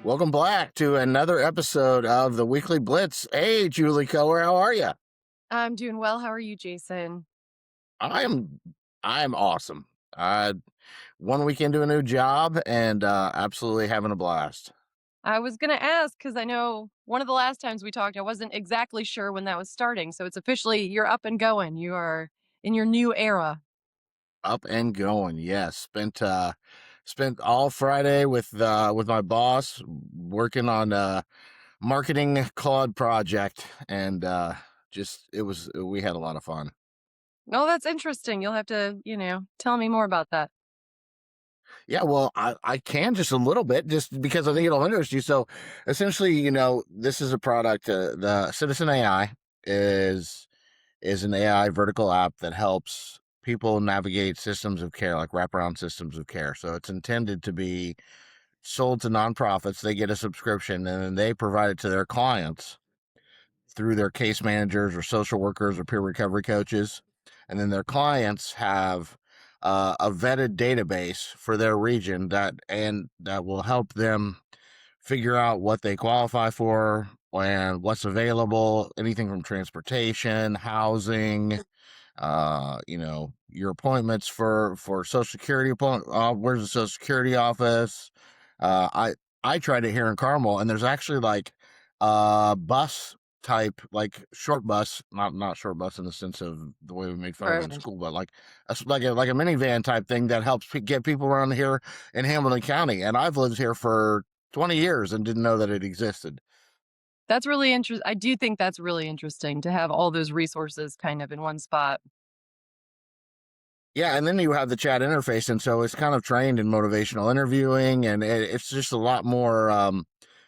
Welcome back to another episode of the Weekly Blitz. Hey, Julie Coher, how are you? I'm doing well. How are you, Jason? I'm I'm awesome. Uh, 1 week into a new job and absolutely having a blast. I was going to ask because I know one of the last times we talked, I wasn't exactly sure when that was starting. So it's officially, you're up and going. You are in your new era. Up and going, yes. Spent all Friday with my boss working on marketing Claude project, and just it was we had a lot of fun. Oh, that's interesting. You'll have to, tell me more about that. Yeah, well, I can just a little bit, just because I think it'll interest you. So, essentially, this is a product. The Citizen AI is an AI vertical app that helps people navigate systems of care, like wraparound systems of care. So, it's intended to be sold to nonprofits. They get a subscription, and then they provide it to their clients through their case managers or social workers or peer recovery coaches. And then their clients have a vetted database for their region that will help them figure out what they qualify for and what's available, anything from transportation, housing, your appointments for Social Security. Where's the Social Security office? I tried it here in Carmel, and there's actually like bus type, like short bus, not short bus in the sense of the way we made fun of it in Right. school, but like a minivan type thing that helps get people around here in Hamilton County. And I've lived here for 20 years and didn't know that it existed. That's really interesting. I do think that's really interesting to have all those resources kind of in one spot. Yeah, and then you have the chat interface, and so it's kind of trained in motivational interviewing, and it's just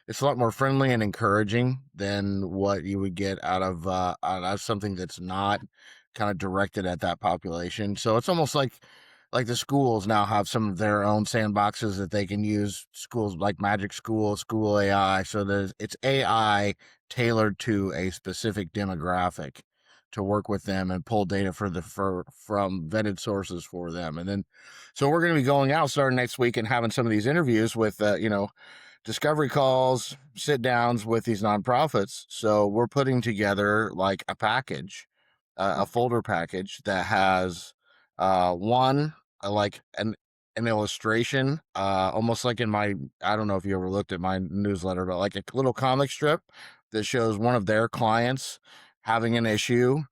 it's a lot more friendly and encouraging than what you would get out of something that's not kind of directed at that population. So it's almost like the schools now have some of their own sandboxes that they can use. Schools like Magic School, School AI. So it's AI tailored to a specific demographic to work with them and pull data from vetted sources for them. And then, so we're going to be going out starting next week and having some of these interviews with, discovery calls, sit downs with these nonprofits. So we're putting together like a package, a folder package that has one like an illustration, almost like in my, I don't know if you ever looked at my newsletter, but like a little comic strip that shows one of their clients having an issue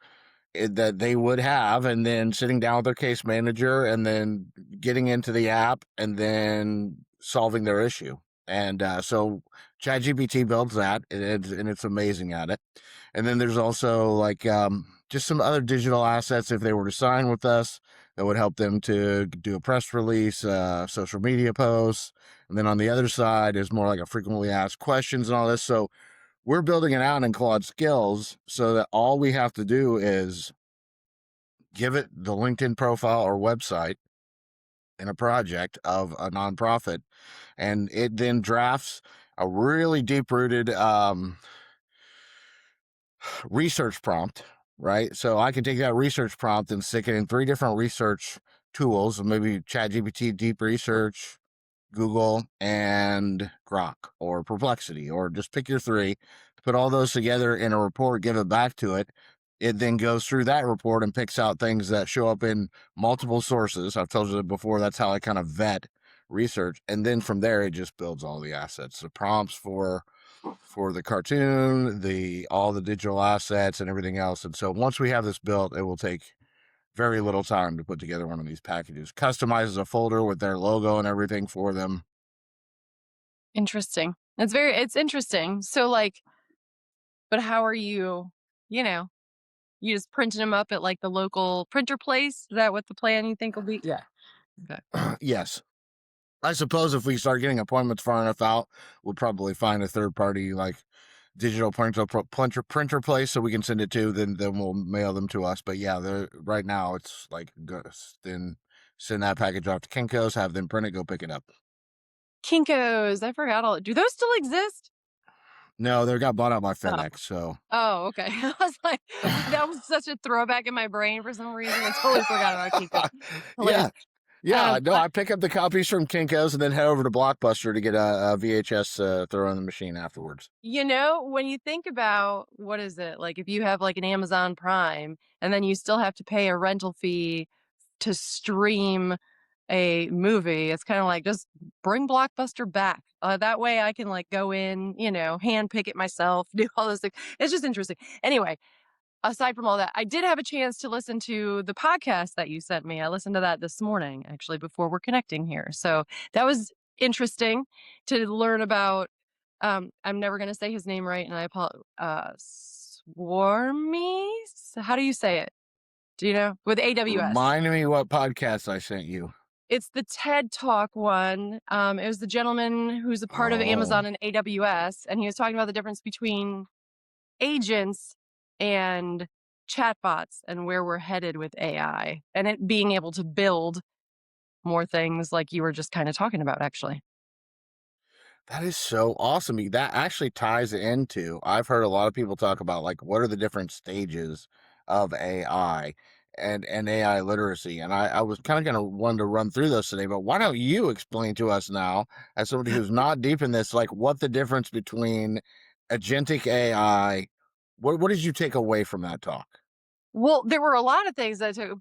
that they would have, and then sitting down with their case manager and then getting into the app and then solving their issue. And so ChatGPT builds that, and it's amazing at it. And then there's also like just some other digital assets if they were to sign with us that would help them to do a press release, social media posts. And then on the other side is more like a frequently asked questions and all this. So we're building it out in Claude Skills so that all we have to do is give it the LinkedIn profile or website in a project of a nonprofit, and it then drafts a really deep rooted research prompt, right? So I can take that research prompt and stick it in 3 different research tools, maybe ChatGPT, Deep Research, Google, and Grok or Perplexity, or just pick your 3, put all those together in a report, give it back to it. It then goes through that report and picks out things that show up in multiple sources. I've told you before, that's how I kind of vet research. And then from there, it just builds all the assets, the prompts for the cartoon, all the digital assets and everything else. And so once we have this built, it will take very little time to put together one of these packages. Customizes a folder with their logo and everything for them. Interesting. It's interesting. So, but how are you, you know, you just printing them up at like the local printer place? Is that what the plan you think will be? Yeah. Okay. Yes. I suppose if we start getting appointments far enough out, we'll probably find a third party like digital printer place so we can send it to. Then we'll mail them to us. But yeah, right now it's like then send that package off to Kinko's, have them print it, go pick it up. Kinko's. I forgot all. Do those still exist? No, they got bought out by Oh. FedEx. So Oh, okay. I was like, that was such a throwback in my brain for some reason. I totally forgot about Kinko's. yeah, Hilarious. Yeah, no, But I pick up the copies from Kinko's and then head over to Blockbuster to get a VHS throw in the machine afterwards. when you think about what is it like, if you have like an Amazon Prime, and then you still have to pay a rental fee to stream a movie, it's kind of like, just bring Blockbuster back. That way I can like go in, hand pick it myself, do all those things. It's just interesting. Anyway, aside from all that, I did have a chance to listen to the podcast that you sent me. I listened to that this morning, actually, before we're connecting here. So that was interesting to learn about. I'm never going to say his name right, and I apologize. Swarmies? How do you say it? Do you know? With AWS. Remind me what podcast I sent you. It's the TED Talk one. It was the gentleman who's a part of Oh, Amazon and AWS, and he was talking about the difference between agents and chatbots and where we're headed with AI and it being able to build more things like you were just kind of talking about, actually. that is so awesome. That actually ties into, I've heard a lot of people talk about like what are the different stages of AI and AI literacy. And I was kind of going to want to run through those today, but why don't you explain to us now, as somebody who's not deep in this, like what the difference between agentic AI, what did you take away from that talk? Well, there were a lot of things that took,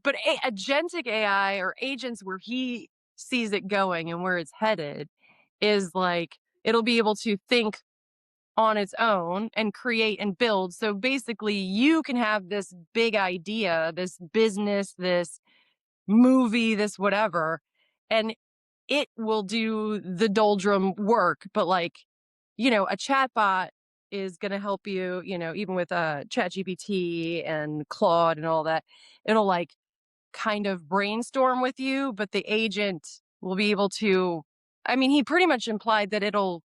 but agentic AI or agents, where he sees it going and where it's headed, is like it'll be able to think on its own and create and build. So basically, you can have this big idea, this business, this movie, this whatever, and it will do the doldrum work. But like, a chatbot is going to help you, even with chat GPT and Claude and all that, it'll like kind of brainstorm with you, but the agent will be able to, I mean, he pretty much implied that it'll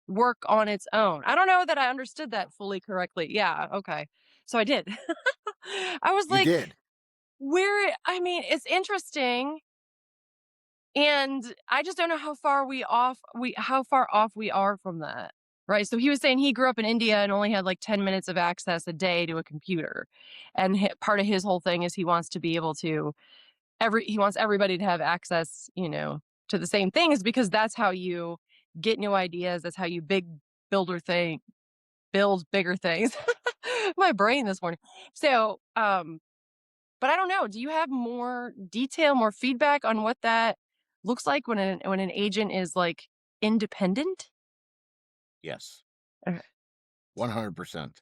work on its own. I don't know that I understood that fully correctly. Yeah. Okay. So I did. I was You like, did. I mean, it's interesting. And I just don't know how far off we are from that. Right. So he was saying he grew up in India and only had like 10 minutes of access a day to a computer. And part of his whole thing is he wants to be able to he wants everybody to have access, to the same things, because that's how you get new ideas. That's how you build bigger things. My brain this morning. So, but I don't know. Do you have more detail, more feedback on what that looks like when an agent is like independent? Yes, Okay. 100%.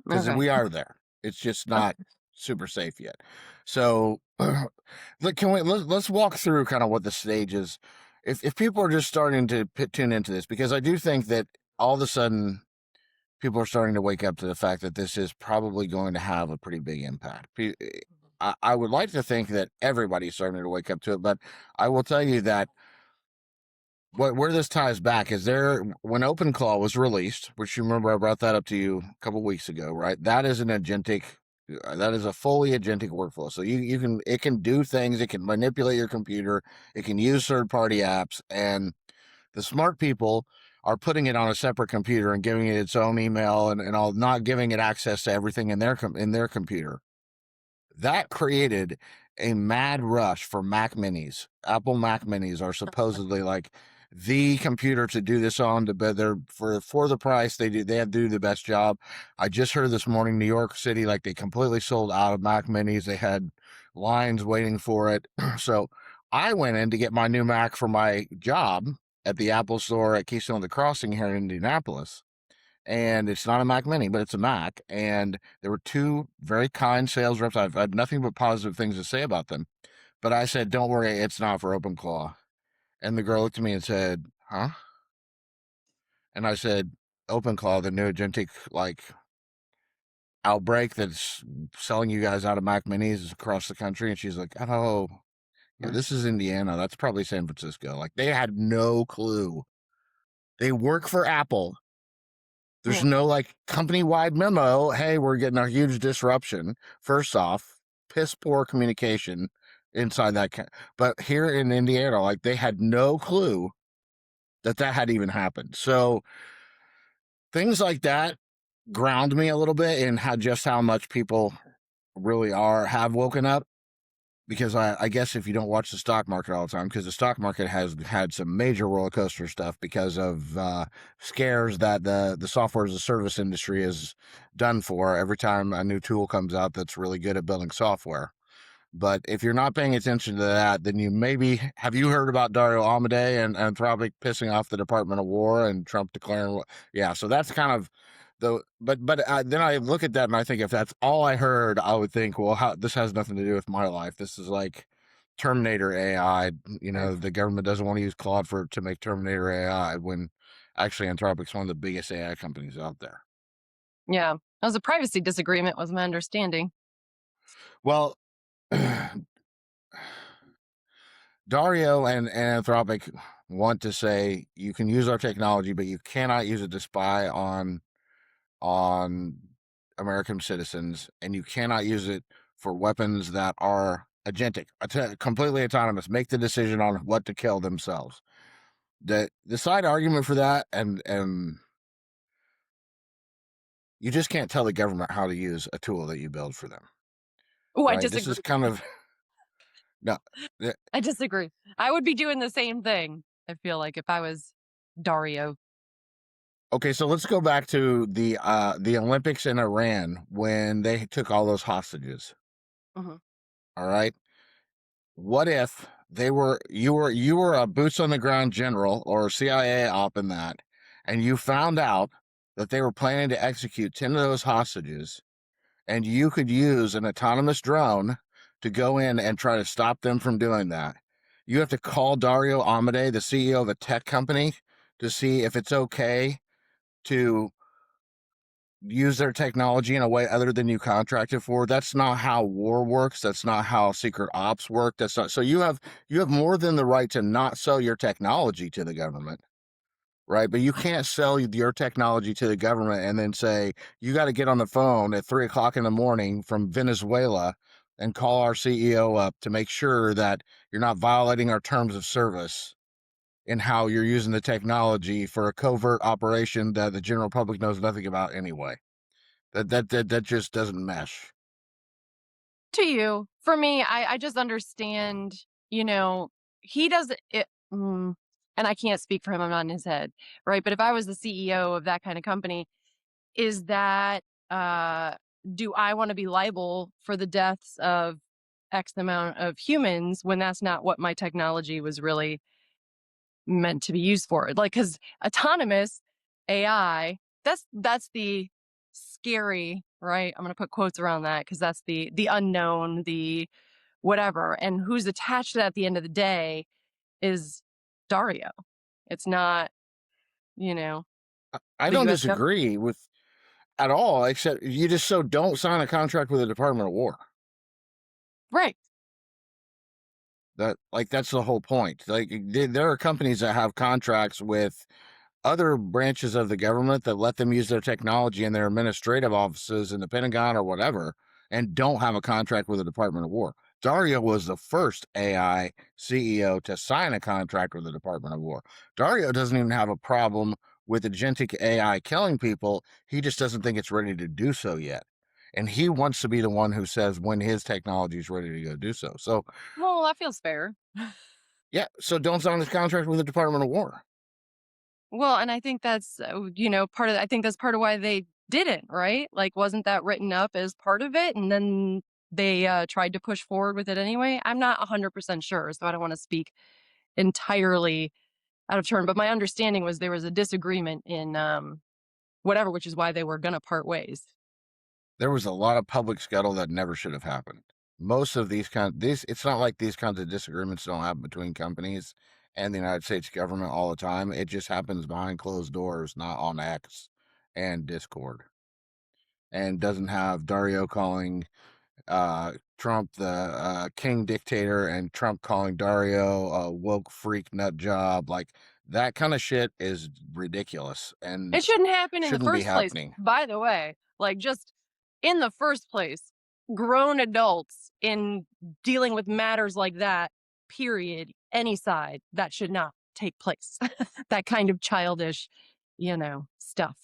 Because Okay. we are there. It's just not super safe yet. So, look, let's walk through kind of what the stage is. If people are just starting to tune into this, because I do think that all of a sudden people are starting to wake up to the fact that this is probably going to have a pretty big impact. I would like to think that everybody's starting to wake up to it, but I will tell you that where this ties back is when OpenClaw was released, which you remember I brought that up to you a couple weeks ago, right? That is that is a fully agentic workflow. So it can do things, it can manipulate your computer, it can use third party apps, and the smart people are putting it on a separate computer and giving it its own email and all, not giving it access to everything in their computer. That created a mad rush for Mac Minis. Apple Mac Minis are supposedly like the computer to do this on. They're for the price they have to do the best job. I just heard this morning, New York City, like they completely sold out of Mac Minis. They had lines waiting for it. So I went in to get my new Mac for my job at the Apple store at Keystone of the Crossing here in Indianapolis, and it's not a Mac Mini, but it's a Mac. And there were two very kind sales reps. I've had nothing but positive things to say about them. But I said, "Don't worry, it's not for OpenClaw." And the girl looked at me and said, "Huh?" And I said, "OpenClaw, the new agentic like outbreak that's selling you guys out of Mac Minis across the country." And she's like, "Oh, yeah, this is Indiana. That's probably San Francisco." Like they had no clue. They work for Apple. There's Yeah. no like company wide memo. Hey, we're getting a huge disruption. First off, piss poor communication inside that. But here in Indiana, like they had no clue that had even happened. So things like that ground me a little bit in how much people really have woken up, because I guess if you don't watch the stock market all the time, because the stock market has had some major roller coaster stuff because of scares that the software as a service industry is done for every time a new tool comes out that's really good at building software. But if you're not paying attention to that, then you maybe have you heard about Dario Amodei and Anthropic pissing off the Department of War and Trump declaring? Yeah, so that's kind of but then I look at that and I think if that's all I heard, I would think, well, this has nothing to do with my life. This is like Terminator AI. The government doesn't want to use Claude to make Terminator AI when actually Anthropic's one of the biggest AI companies out there. Yeah. That was a privacy disagreement, was my understanding. Well, Dario and Anthropic want to say you can use our technology, but you cannot use it to spy on American citizens, and you cannot use it for weapons that are agentic, completely autonomous, make the decision on what to kill themselves. The side argument for that, and you just can't tell the government how to use a tool that you build for them, Oh, I right? This disagree. is kind of no. I disagree. I would be doing the same thing, I feel like, if I was Dario. Okay, so let's go back to the Olympics in Iran when they took all those hostages. Mhm. All right. What if you were a boots on the ground general or a CIA op in that, and you found out that they were planning to execute 10 of those hostages, and you could use an autonomous drone to go in and try to stop them from doing that. You have to call Dario Amodei, the CEO of a tech company, to see if it's okay to use their technology in a way other than you contracted for. That's not how war works. That's not how secret ops work. That's not. So you have more than the right to not sell your technology to the government, right? But you can't sell your technology to the government and then say you got to get on the phone at 3 o'clock in the morning from Venezuela and call our CEO up to make sure that you're not violating our terms of service in how you're using the technology for a covert operation that the general public knows nothing about anyway. That just doesn't mesh. To you. For me, I just understand, you know, he doesn't it and I can't speak for him, I'm not in his head, right? But if I was the CEO of that kind of company, is that uh do I want to be liable for the deaths of X amount of humans when that's not what my technology was really meant to be used for? Like, because autonomous AI, that's the scary, right? I'm gonna put quotes around that because that's the unknown, the whatever. And who's attached to that at the end of the day is Dario. It's not, you know, I the don't US government. disagree with at all, except you just don't sign a contract with the Department of War. Right. That's the whole point. Like there are companies that have contracts with other branches of the government that let them use their technology in their administrative offices in the Pentagon or whatever, and don't have a contract with the Department of War. Dario was the first AI CEO to sign a contract with the Department of War. Dario doesn't even have a problem with agentic AI killing people. He just doesn't think it's ready to do so yet. And he wants to be the one who says when his technology is ready to go do so. So, Well, that feels fair. yeah, so don't sign his contract with the Department of War. Well, and I think that's, part of I think that's part of why they didn't, right? Like, wasn't that written up as part of it? And then they tried to push forward with it anyway. I'm not 100% sure, so I don't want to speak entirely out of turn. But my understanding was there was a disagreement in whatever, which is why they were going to part ways. There was a lot of public scuttle that never should have happened. Most of these it's not like these kinds of disagreements don't happen between companies and the United States government all the time. It just happens behind closed doors, not on X and Discord. And doesn't have Dario calling Trump the king dictator and Trump calling Dario a woke freak nut job. Like that kind of shit is ridiculous and It shouldn't happen in the shouldn't be first place, happening. by the way. Like, just in the first place, grown adults in dealing with matters like that, period, any side, that should not take place. That kind of childish, stuff.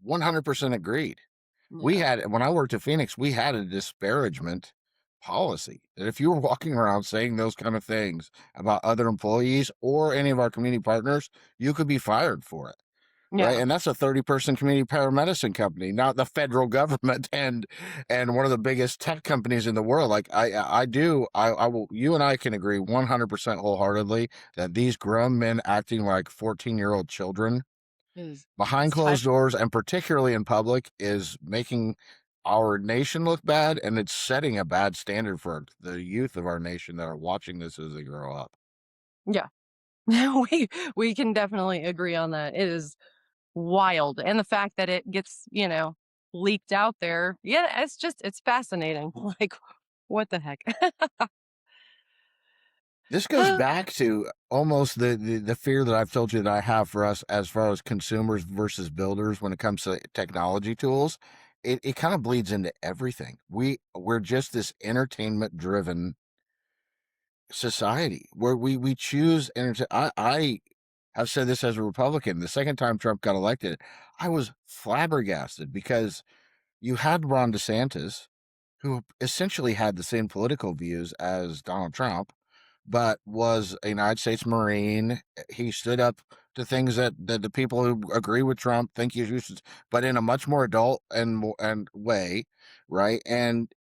100% agreed. We Yeah. had when I worked at Phoenix, we had a disparagement policy. That if you were walking around saying those kind of things about other employees or any of our community partners, you could be fired for it. Right. Yeah. And that's a 30-person community paramedicine company, not the federal government and one of the biggest tech companies in the world. Like I will, you and I can agree 100% wholeheartedly that these grown men acting like 14-year-old children behind It's time. closed doors and particularly in public is making our nation look bad, and it's setting a bad standard for the youth of our nation that are watching this as they grow up. Yeah. We can definitely agree on that. It is wild. And the fact that it gets, leaked out there. Yeah, it's fascinating. Like, what the heck? This goes back to almost the fear that I've told you that I have for us as far as consumers versus builders when it comes to technology tools. It kind of bleeds into everything. We're just this entertainment driven society where we choose I have said this as a Republican. The second time Trump got elected, I was flabbergasted because you had Ron DeSantis, who essentially had the same political views as Donald Trump, but was a United States Marine. He stood up to things that the people who agree with Trump think he should, but in a much more adult and way, right? And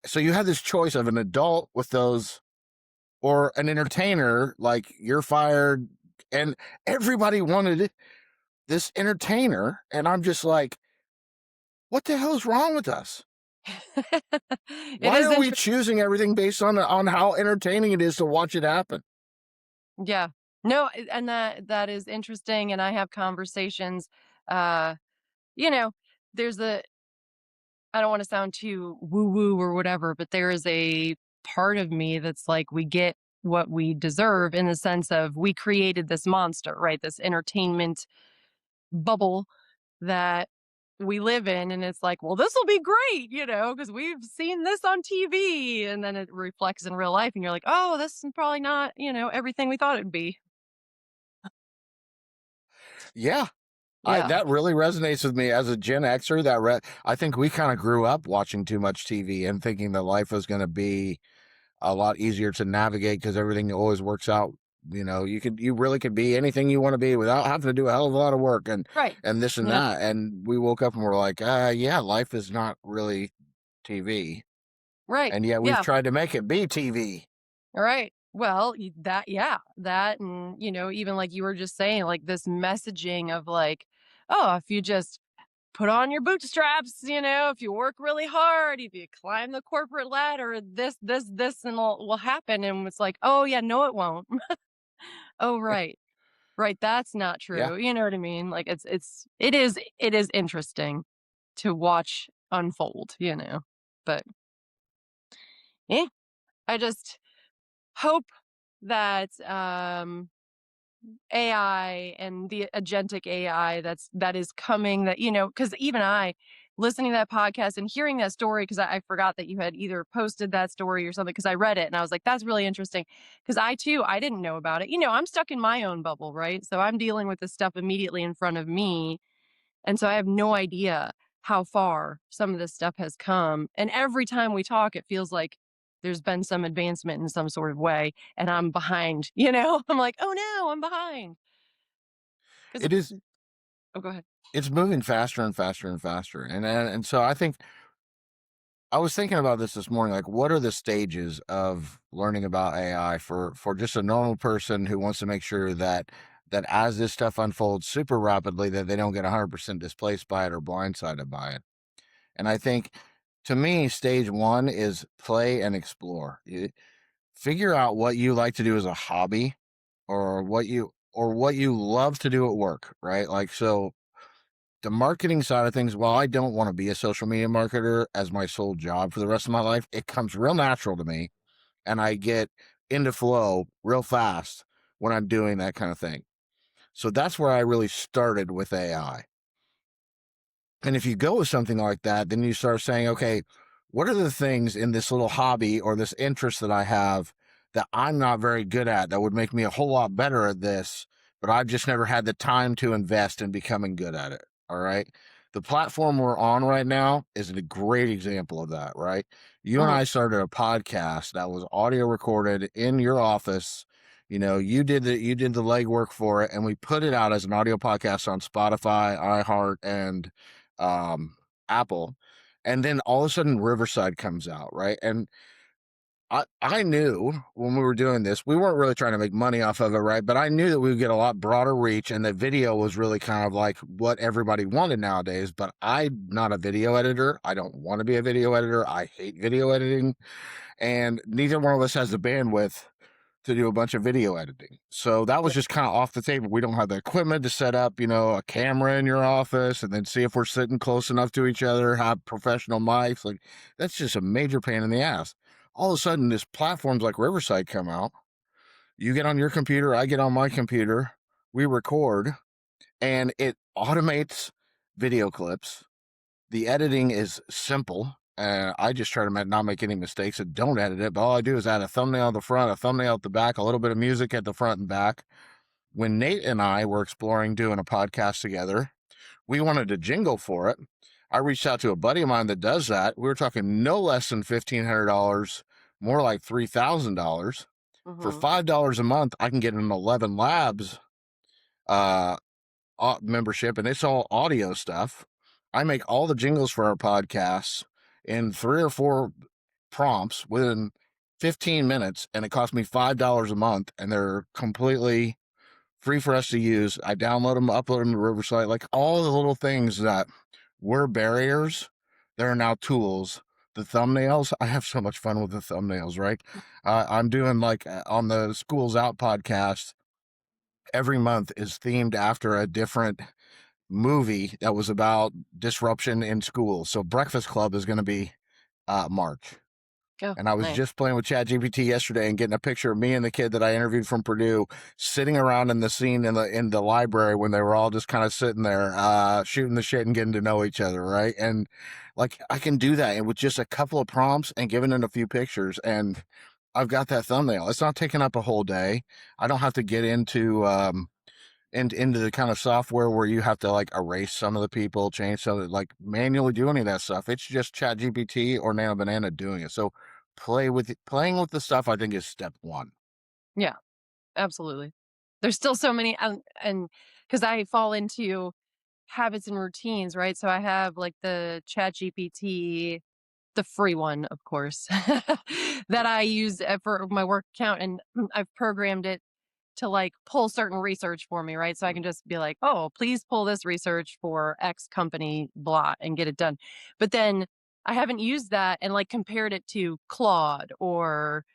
so you had this choice of an adult with those or an entertainer, like you're fired, and everybody wanted this entertainer, and I'm just like, what the hell is wrong with us? It Why is are we interesting. choosing everything based on how entertaining it is to watch it happen? Yeah. No, and that is interesting. And I have conversations. Uh, you know, there's a I don't want to sound too woo woo or whatever, but there is a part of me that's like, we get what we deserve in the sense of we created this monster, right? This entertainment bubble that we live in. And it's like, well, this will be great, because we've seen this on TV. And then it reflects in real life. And you're like, oh, this is probably not, everything we thought it'd be. Yeah, Yeah. that really resonates with me as a Gen Xer. I think we kind of grew up watching too much TV and thinking that life was going to be a lot easier to navigate because everything always works out. You really could be anything you want to be without having to do a hell of a lot of work Right. and this and Yep. that. And we woke up and we're like, yeah, life is not really TV, Right. and yet we've Yeah. tried to make it be TV. All right. Well, yeah, that, and even like you were just saying, like this messaging of like, oh, if you just put on your bootstraps, if you work really hard, if you climb the corporate ladder, this, and will happen. And it's like, oh yeah, no, it won't. Oh, right, right. That's not Yeah. true. You know what I mean? Like it is interesting to watch unfold. But yeah, I just hope that AI and the agentic AI that is coming, that because even I listening to that podcast and hearing that story, because I forgot that you had either posted that story or something, because I read it and I was like, that's really interesting, because I didn't know about it. I'm stuck in my own bubble, right? So I'm dealing with this stuff immediately in front of me, and so I have no idea how far some of this stuff has come. And every time we talk, it feels like there's been some advancement in some sort of way, and I'm behind, I'm like, oh no, I'm behind. Because, It is. oh, go ahead. It's moving faster and faster and faster, and so I think I was thinking about this morning. Like, what are the stages of learning about AI for just a normal person who wants to make sure that as this stuff unfolds super rapidly, that they don't get 100% displaced by it or blindsided by it? And I think, to me, stage one is play and explore. Figure out what you like to do as a hobby, or what you love to do at work, right? Like, so the marketing side of things, while I don't want to be a social media marketer as my sole job for the rest of my life, it comes real natural to me, and I get into flow real fast when I'm doing that kind of thing. So that's where I really started with AI. And if you go with something like that, then you start saying, okay, what are the things in this little hobby or this interest that I have that I'm not very good at that would make me a whole lot better at this, but I've just never had the time to invest in becoming good at it? All right. The platform we're on right now is a great example of that, right? You and Mhm. I started a podcast that was audio recorded in your office. You did the legwork for it, and we put it out as an audio podcast on Spotify, iHeart, and um, Apple. And then all of a sudden, Riverside comes out, right? And I knew when we were doing this, we weren't really trying to make money off of it, right? But I knew that we would get a lot broader reach, and the video was really kind of like what everybody wanted nowadays. But I'm not a video editor. I don't want to be a video editor. I hate video editing, and neither one of us has the bandwidth to do a bunch of video editing. So that was Yep. just kind of off the table. We don't have the equipment to set up, a camera in your office and then see if we're sitting close enough to each other, have professional mics. Like, that's just a major pain in the ass. All of a sudden, this platforms like Riverside come out. You get on your computer, I get on my computer, we record, and it automates video clips. The editing is simple. I just try to not make any mistakes and don't edit it. But all I do is add a thumbnail at the front, a thumbnail at the back, a little bit of music at the front and back. When Nate and I were exploring doing a podcast together, we wanted a jingle for it. I reached out to a buddy of mine that does that. We were talking no less than $1,500, more like $3,000. For Mhm. $5 a month, I can get an 11 Labs uh, membership, and it's all audio stuff. I make all the jingles for our podcasts in 3 or 4 prompts within 15 minutes, and it costs me $5 a month, and they're completely free for us to use. I download them, upload them to Riverside, like all the little things that were barriers, there are now tools. The thumbnails, I have so much fun with the thumbnails, right? I'm doing like on the Schools Out podcast, every month is themed after a different movie that was about disruption in school. So Breakfast Club is going to be March. Oh, And I was nice. just playing with ChatGPT yesterday and getting a picture of me and the kid that I interviewed from Purdue sitting around in the scene in the library when they were all just kind of sitting there, shooting the shit and getting to know each other, right? And like I can do that and with just a couple of prompts and giving it a few pictures, and I've got that thumbnail. It's not taking up a whole day. I don't have to get into the kind of software where you have to like erase some of the people, change some of it, like manually do any of that stuff. It's just Chat GPT or Nano Banana doing it. So playing with the stuff, I think, is step one. Yeah, absolutely. There's still so many, and because I fall into habits and routines, right? So I have like the Chat GPT, the free one, of course, that I use for my work account, and I've programmed it to like pull certain research for me, right? So I can just be like, oh, please pull this research for X company, blah, and get it done. But then I haven't used that and like compared it to Claude or,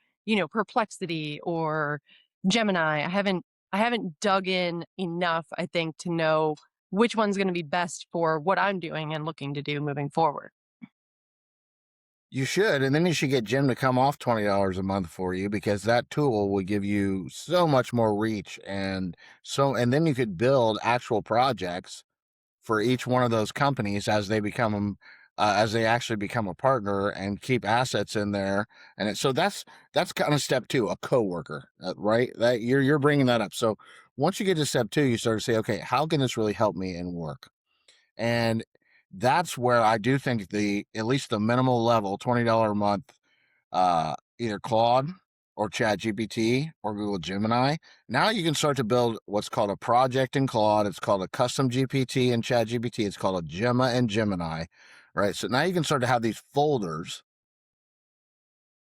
Perplexity or Gemini. I haven't dug in enough, I think, to know which one's going to be best for what I'm doing and looking to do moving forward. You should, and then you should get Jim to come off $20 a month for you because that tool will give you so much more reach, and then you could build actual projects for each one of those companies as they actually become a partner and keep assets in there. So that's kind of step two, a coworker, right? That you're bringing that up. So once you get to step two, you start to say, okay, how can this really help me in work? And that's where I do think at least the minimal level $20 a month, either Claude or Chat GPT or Google Gemini. Now you can start to build what's called a project in Claude. It's called a custom GPT in Chat GPT. It's called a Gemma and Gemini, right? So now you can start to have these folders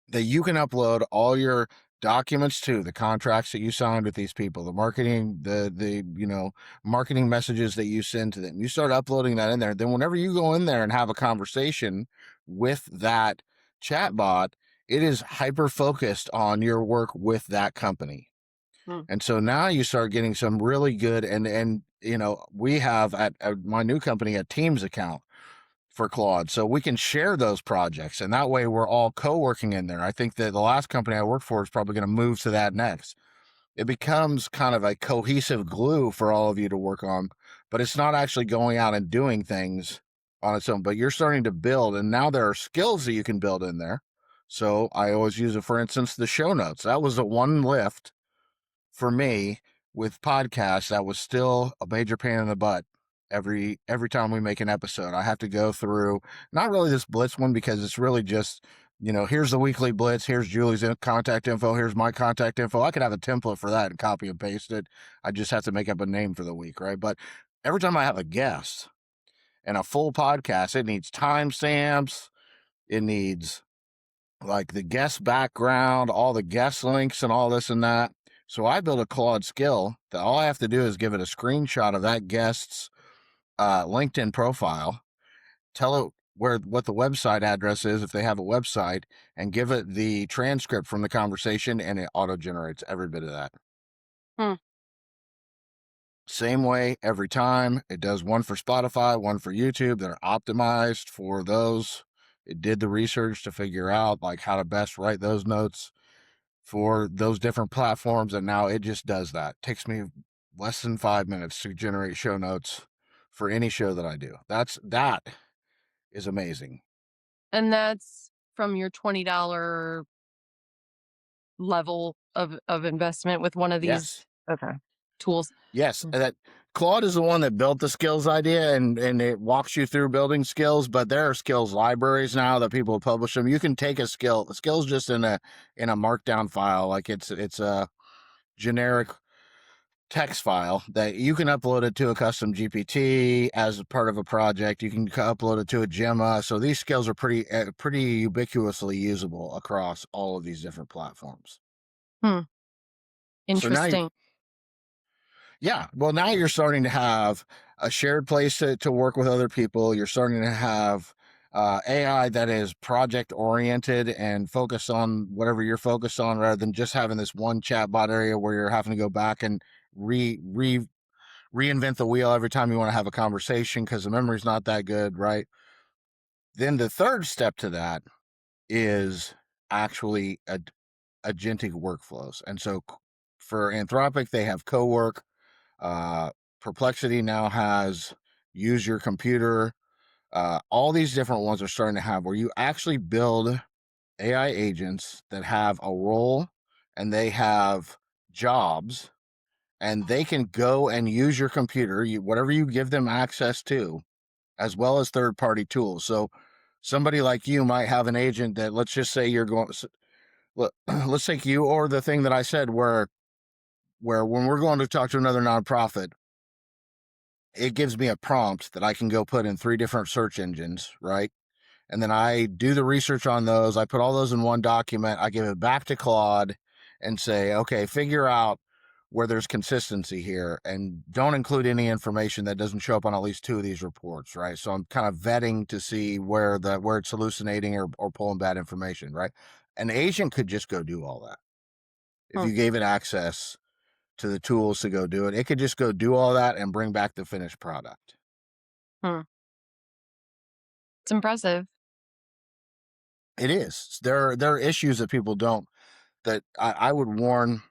that you can upload all your documents to, the contracts that you signed with these people, the marketing, the marketing messages that you send to them. You start uploading that in there. Then whenever you go in there and have a conversation with that chatbot, it is hyper focused on your work with that company. Hmm. And so now you start getting some really good, and we have at my new company a Teams account for Claude. So we can share those projects, and that way we're all co-working in there. I think that the last company I worked for is probably going to move to that next. It becomes kind of a cohesive glue for all of you to work on, but it's not actually going out and doing things on its own, but you're starting to build, and now there are skills that you can build in there. So I always use it, for instance, the show notes. That was the one lift for me with podcasts that was still a major pain in the butt. Every time we make an episode, I have to go through, not really this Blitz one because it's really just here's the weekly blitz, here's Julie's contact info, here's my contact info. I could have a template for that and copy and paste it. I just have to make up a name for the week, right? But every time I have a guest and a full podcast, it needs timestamps, it needs like the guest background, all the guest links and all this and that. So I built a Claude skill that all I have to do is give it a screenshot of that guest's LinkedIn profile, tell it what the website address is if they have a website, and give it the transcript from the conversation, and it auto generates every bit of that. Hmm. Same way every time. It does one for Spotify, one for YouTube. They're optimized for those. It did the research to figure out like how to best write those notes for those different platforms, and now it just does that. It takes me less than 5 minutes to generate show notes for any show that I do. That is amazing. And that's from your $20 level of investment with one of these Yes. tools. Yes, that Claude is the one that built the skills idea, and it walks you through building skills. But there are skills libraries now that people publish them. You can take a skill. The skill's just in a markdown file, like it's a generic text file that you can upload it to a custom GPT as a part of a project. You can upload it to a Gemma. So these skills are pretty ubiquitously usable across all of these different platforms. Interesting. Yeah. Well, now you're starting to have a shared place to work with other people. You're starting to have AI that is project oriented and focused on whatever you're focused on, rather than just having this one chatbot area where you're having to go back and reinvent the wheel every time you want to have a conversation because the memory's not that good, right? Then the third step to that is actually agentic workflows. And so for Anthropic, they have co-work. Perplexity now has use your computer. All these different ones are starting to have where you actually build AI agents that have a role and they have jobs, and they can go and use your computer, whatever you give them access to, as well as third-party tools. So somebody like you might have an agent that, let's just say you're going, let's take you or the thing that I said where when we're going to talk to another nonprofit, it gives me a prompt that I can go put in 3 different search engines, right? And then I do the research on those. I put all those in one document. I give it back to Claude and say, okay, figure out where there's consistency here and don't include any information that doesn't show up on at least 2 of these reports, right? So I'm kind of vetting to see where it's hallucinating or pulling bad information, right? An agent could just go do all that. If you gave it access to the tools to go do it, it could just go do all that and bring back the finished product. It's impressive. It is. There are issues that people don't, that I would warn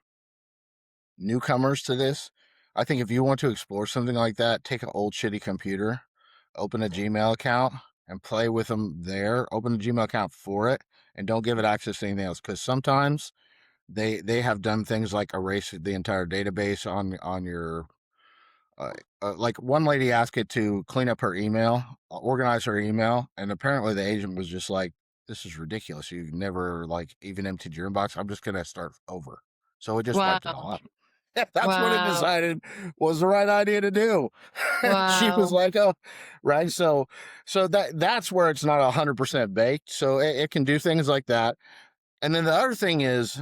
newcomers to this. I think if you want to explore something like that, take an old shitty computer, open a Gmail account, and play with them there. Open a Gmail account for it, and don't give it access to anything else, because sometimes they have done things like erase the entire database on your. Like one lady asked it to clean up her email, organize her email, and apparently the agent was just like, "This is ridiculous. You've never like even emptied your inbox. I'm just gonna start over." So it just wiped it all out. That's what it decided was the right idea to do. She was like, "Oh, right." So that's where it's not 100% baked. So it can do things like that. And then the other thing is,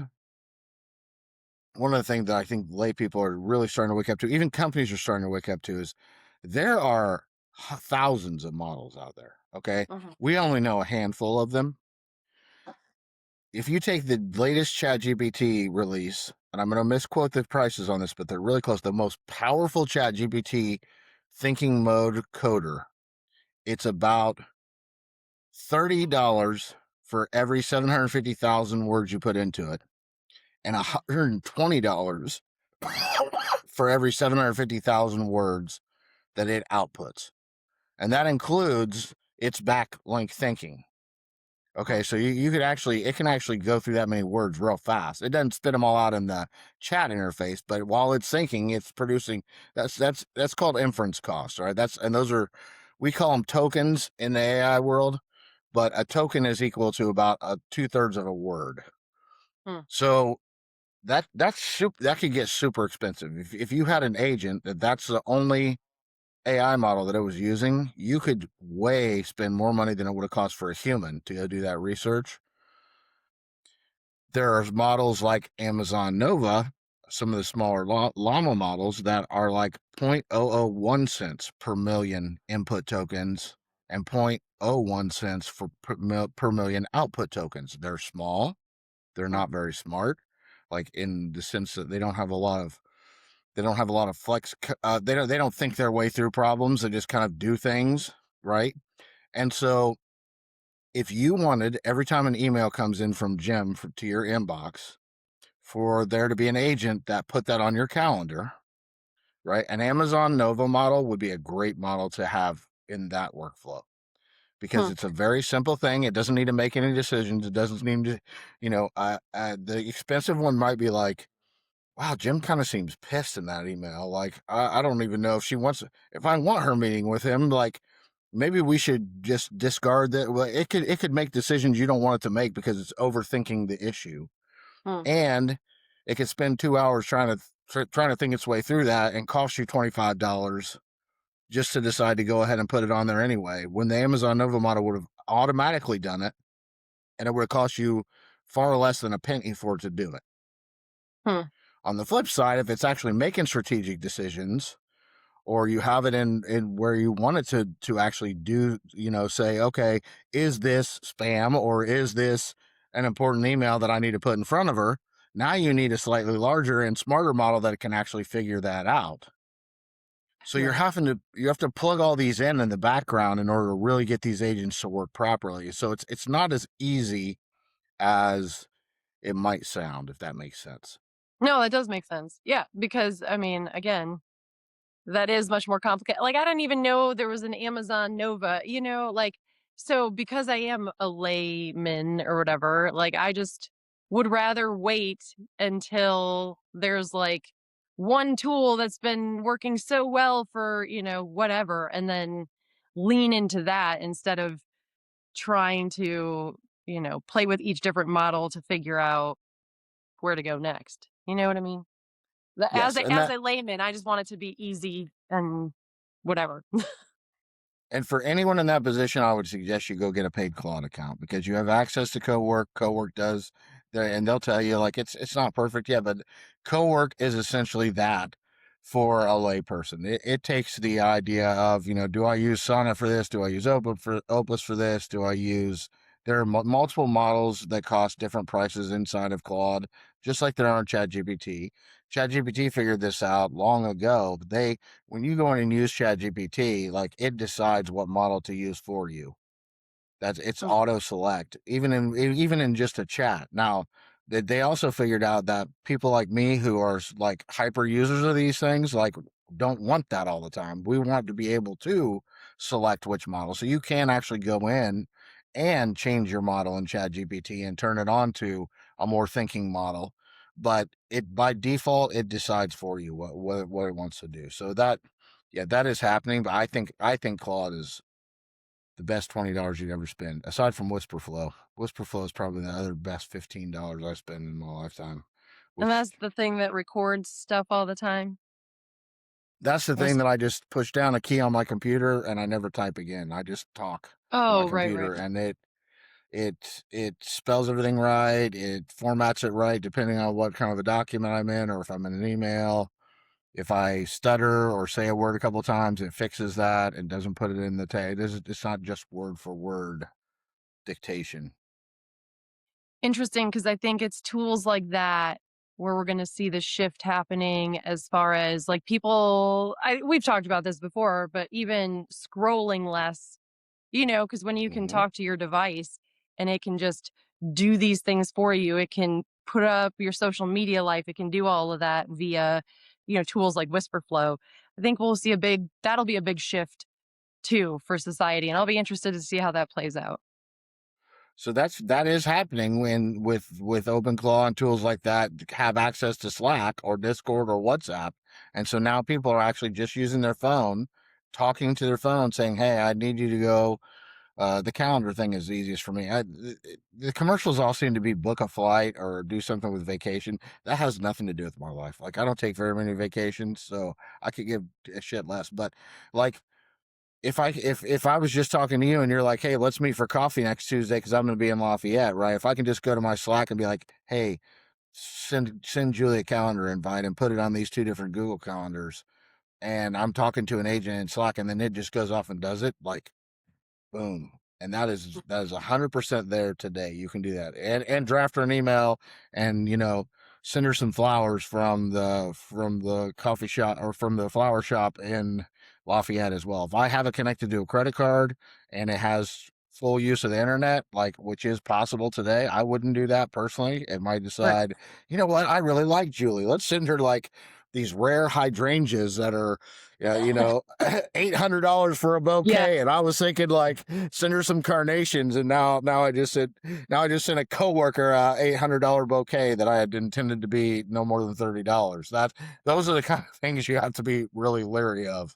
one of the things that I think lay people are really starting to wake up to, even companies are starting to wake up to, is there are thousands of models out there. Okay. We only know a handful of them. If you take the latest ChatGPT release, and I'm going to misquote the prices on this, but they're really close, the most powerful ChatGPT thinking mode coder, it's about $30 for every 750,000 words you put into it, and $120 for every 750,000 words that it outputs. And that includes its backlink thinking. Okay, so you could actually, it can actually go through that many words real fast. It doesn't spit them all out in the chat interface, but while it's thinking, it's producing. That's called inference cost, right? And those are, we call them tokens in the AI world. but a token is equal to about 2/3 of a word. Hmm. So that could get super expensive. If you had an agent that's the only AI model that it was using, you could way spend more money than it would have cost for a human to go do that research. There are models like Amazon Nova, some of the smaller llama models that are like 0.001 cents per million input tokens and 0.01 cents per million output tokens. They're small. They're Hmm. not very smart, like in the sense that they don't have a lot of flex. They don't think their way through problems. They just kind of do things, right? And so, if you wanted every time an email comes in from Jim to your inbox, for there to be an agent that put that on your calendar, right? An Amazon Nova model would be a great model to have in that workflow because Hmm. it's a very simple thing. It doesn't need to make any decisions. It doesn't need to, the expensive one might be like, wow, Jim kind of seems pissed in that email. Like, I don't even know if she wants, if I want her meeting with him, like, maybe we should just discard that. Well, it could make decisions you don't want it to make because it's overthinking the issue, Hmm. and it could spend 2 hours trying to think its way through that and cost you $25 just to decide to go ahead and put it on there anyway. When the Amazon Nova model would have automatically done it, and it would have cost you far less than a penny for it to do it. Hmm. On the flip side, if it's actually making strategic decisions, or you have it in where you want it to actually do, say, okay, is this spam or is this an important email that I need to put in front of her? Now you need a slightly larger and smarter model that can actually figure that out. So Right. you have to plug all these in the background in order to really get these agents to work properly. So it's not as easy as it might sound, if that makes sense. No, that does make sense. Yeah, because I mean, again, that is much more complicated. Like, I didn't even know there was an Amazon Nova, like, so because I am a layman or whatever, like, I just would rather wait until there's like one tool that's been working so well for, whatever, and then lean into that instead of trying to, play with each different model to figure out where to go next. You know what I mean? As Yes, a and as that a layman, I just want it to be easy and whatever. And for anyone in that position, I would suggest you go get a paid Claude account because you have access to Cowork. Cowork does, and they'll tell you like it's not perfect yet, but Cowork is essentially that for a layperson. It takes the idea of, do I use Sonnet for this? Do I use Opus for this? Do I use There are multiple models that cost different prices inside of Claude, just like there are in ChatGPT. ChatGPT figured this out long ago. But when you go in and use ChatGPT, like it decides what model to use for you. It's Mm, auto select, even in just a chat. Now, they also figured out that people like me who are like hyper users of these things, like don't want that all the time. We want to be able to select which model. So you can actually go in and change your model in ChatGPT and turn it on to a more thinking model. But it by default it decides for you what it wants to do. So yeah, that is happening. But I think Claude is the best $20 you'd ever spend, aside from Whisperflow. Whisperflow is probably the other best $15 I spend in my lifetime. and Which that's the thing that records stuff all the time? That's the Or thing is that I just push down a key on my computer and I never type again. I just talk to my Oh, right, computer right. and it spells everything right. It formats it right depending on what kind of a document I'm in or if I'm in an email. If I stutter or say a word a couple times, it fixes that and doesn't put it in the tag. It's not just word for word dictation. Interesting, because I think it's tools like that where we're gonna see the shift happening as far as, like, we've talked about this before, but even scrolling less. Because when you can Hmm. talk to your device and it can just do these things for you, it can put up your social media life, it can do all of that via, tools like Whisperflow. I think that'll be a big shift too for society. And I'll be interested to see how that plays out. So that is happening when with OpenClaw and tools like that have access to Slack or Discord or WhatsApp, and so now people are actually just using their phone, talking to their phone, saying, "Hey, I need you to go The calendar thing is the easiest for me. The commercials all seem to be book a flight or do something with vacation. That has nothing to do with my life. Like I don't take very many vacations, so I could give a shit less. But like if I was just talking to you and you're like, hey, let's meet for coffee next Tuesday because I'm going to be in Lafayette, right? If I can just go to my Slack and be like, hey, send Julie a calendar invite and put it on these two different Google calendars, and I'm talking to an agent in Slack, and then it just goes off and does it, like boom. And that is 100% there today. You can do that, and draft her an email, and send her some flowers from the coffee shop or from the flower shop in Lafayette as well. If I have it connected to a credit card and it has full use of the internet, like which is possible today, I wouldn't do that personally. It might Right. decide, you know what, I really like Julie. Let's send her like these rare hydrangeas that are $800 for a Yeah. bouquet, and I was thinking like send her some carnations, and now I just sent a coworker a $800 bouquet that I had intended to be no more than $30. Those are the kind of things you have to be really leery of.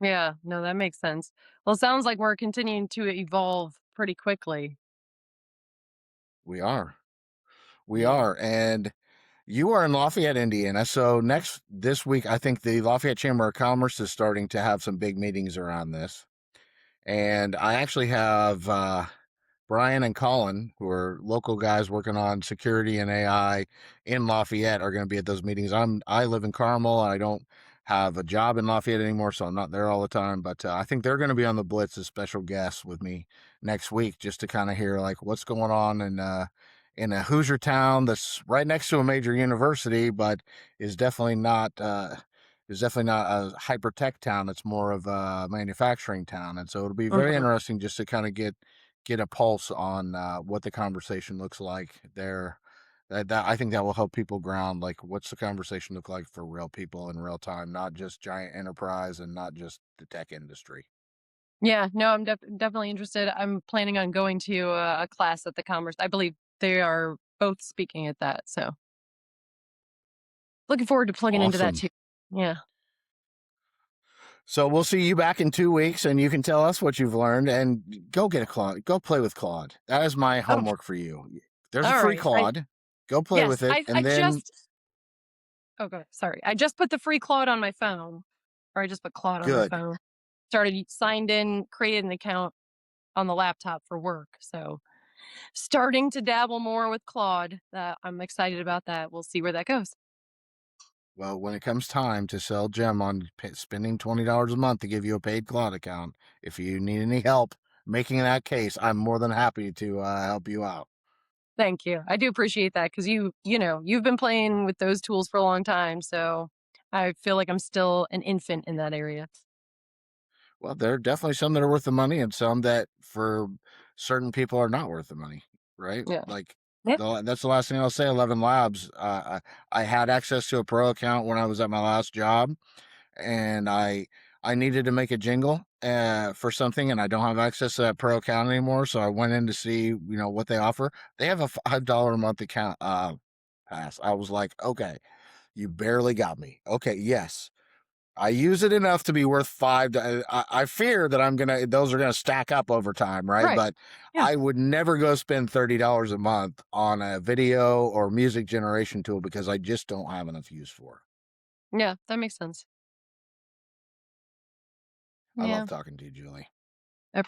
Yeah. No, that makes sense. Well, it sounds like we're continuing to evolve pretty quickly. We are, Yeah. and you are in Lafayette, Indiana. So this week, I think the Lafayette Chamber of Commerce is starting to have some big meetings around this, and I actually have Brian and Colin, who are local guys working on security and AI in Lafayette, are going to be at those meetings. I live in Carmel, and I don't have a job in Lafayette anymore, so I'm not there all the time. But I think they're going to be on the Blitz as special guests with me next week, just to kind of hear like what's going on in a Hoosier town that's right next to a major university, but is definitely not. A hyper tech town. It's more of a manufacturing town, and so it'll be very Mhm. interesting just to kind of get a pulse on what the conversation looks like there. That I think that will help people ground like what's the conversation look like for real people in real time, not just giant enterprise and not just the tech industry. Yeah. No, I'm definitely interested. I'm planning on going to a class at the Commerce. I believe they are both speaking at that. So looking forward to plugging into that Awesome. too. Yeah. So we'll see you back in 2 weeks, and you can tell us what you've learned. And go get a Claude. Go play with Claude. That is my Oh, homework for you. There's a all free right. Claude. Go play Yes. with it, I and then just, oh, God. Sorry. I just put the free Claude on my phone, or I just put Claude on my good. phone. Started, signed in, created an account on the laptop for work. So starting to dabble more with Claude. I'm excited about that. We'll see where that goes. Well, when it comes time to sell Gem on spending $20 a month to give you a paid Claude account, if you need any help making that case, I'm more than happy to help you out. Thank you. I do appreciate that because you've been playing with those tools for a long time. So I feel like I'm still an infant in that area. Well, there are definitely some that are worth the money, and some that for certain people are not worth the money, right? Yeah. Like Yeah. that's the last thing I'll say. 11 Labs. I had access to a pro account when I was at my last job, and I needed to make a jingle for something, and I don't have access to that pro account anymore. So I went in to see what they offer. They have a $5 a month account pass. I was like, okay, you barely got me. Okay, yes. I use it enough to be worth five. I fear that those are gonna stack up over time, right? Right. But Yeah. I would never go spend $30 a month on a video or music generation tool because I just don't have enough use for. Yeah. That makes sense. I love Yeah. talking to you, Julie.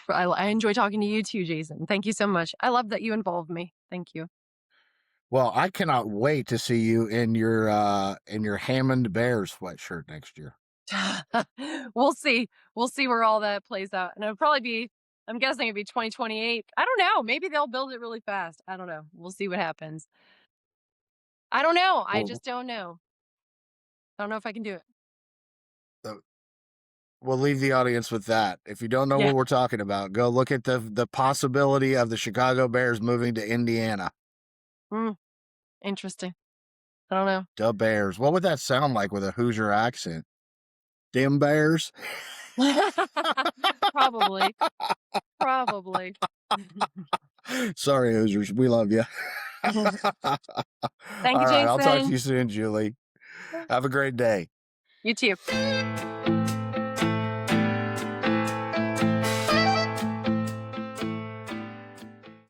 I enjoy talking to you too, Jason. Thank you so much. I love that you involved me. Thank you. Well, I cannot wait to see you in your Hammond Bears sweatshirt next year. We'll see. We'll see where all that plays out. And it'll probably be, I'm guessing it'd be 2028. I don't know. Maybe they'll build it really fast. I don't know. We'll see what happens. I don't know. I Well, just don't know. I don't know if I can do it. uh, we'll leave the audience with that. If you don't know Yeah. what we're talking about, go look at the possibility of the Chicago Bears moving to Indiana. Mm, interesting. I don't know. The Bears. What would that sound like with a Hoosier accent? Dim Bears. Probably. Probably. Sorry, Hoosiers. We love you. All Thank you, right. I'll talk to Jason. you soon, Julie. Have a great day. You too.